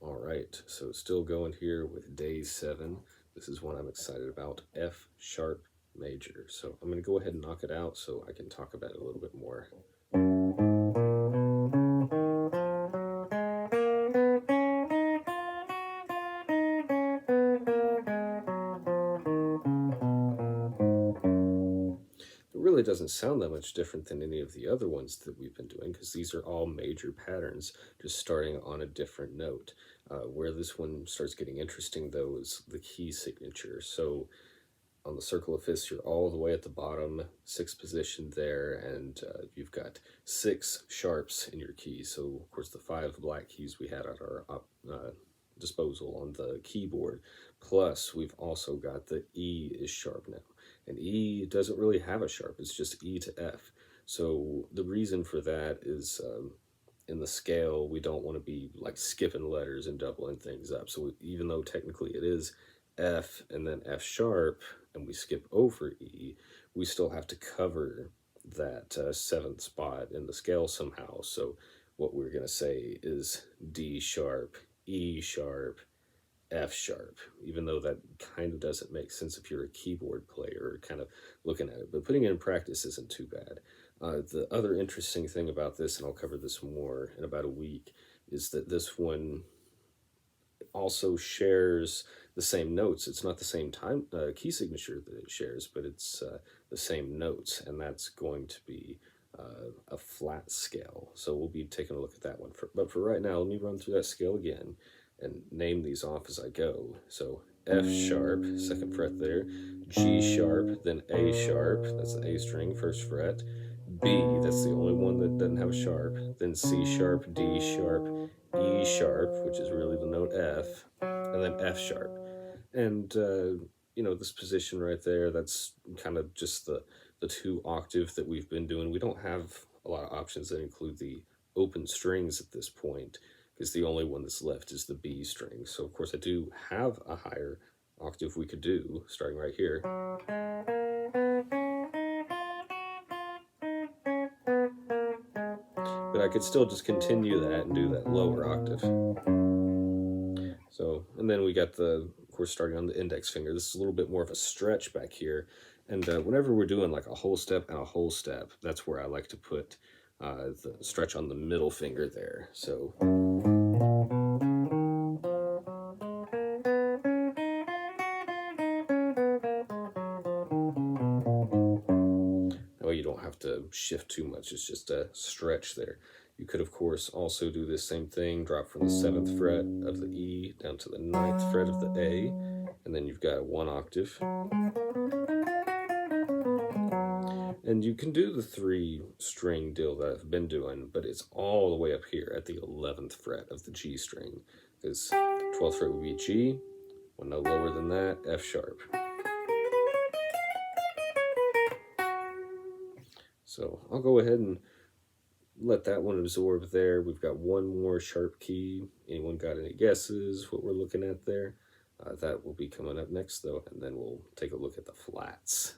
All right, so still going here with day 7. This is one I'm excited about, F sharp major. So I'm going to go ahead and knock it out so I can talk about it a little bit more. It really doesn't sound that much different than any of the other ones that we've been doing because these are all major patterns, just starting on a different note. Where this one starts getting interesting, though, is the key signature. So on the circle of fifths, you're all the way at the bottom, 6th position there, and you've got 6 sharps in your keys. So, of course, the 5 black keys we had at our disposal on the keyboard. Plus, we've also got the E is sharp now. And E doesn't really have a sharp, it's just E to F. So the reason for that is in the scale, we don't want to be like skipping letters and doubling things up. So even though technically it is F and then F sharp, and we skip over E, we still have to cover that 7th spot in the scale somehow. So what we're going to say is D sharp, E sharp, F sharp, even though that kind of doesn't make sense if you're a keyboard player kind of looking at it. But putting it in practice isn't too bad. The other interesting thing about this, and I'll cover this more in about a week, is that this one also shares the same notes. It's not the same time key signature that it shares, but it's the same notes, and that's going to be a flat scale. So we'll be taking a look at that one. But for right now, let me run through that scale again and name these off as I go. So F sharp, 2nd fret there, G sharp, then A sharp, that's the A string, 1st fret, B, that's the only one that doesn't have a sharp, then C sharp, D sharp, E sharp, which is really the note F, and then F sharp. And, this position right there, that's kind of just the 2 octave that we've been doing. We don't have a lot of options that include the open strings at this point, because the only one that's left is the B string. So, of course, I do have a higher octave we could do, starting right here. But I could still just continue that and do that lower octave. So, and then we got of course, starting on the index finger. This is a little bit more of a stretch back here. And whenever we're doing like a whole step and a whole step, that's where I like to put the stretch on the middle finger there. So. That way you don't have to shift too much. It's just a stretch there. You could, of course, also do this same thing, drop from the 7th fret of the E down to the 9th fret of the A, and then you've got 1 octave. And you can do the 3-string deal that I've been doing, but it's all the way up here at the 11th fret of the G string, because 12th fret would be G, 1 note lower than that, F sharp. So I'll go ahead and let that one absorb there. We've got one more sharp key. Anyone got any guesses what we're looking at there? That will be coming up next, though, and then we'll take a look at the flats.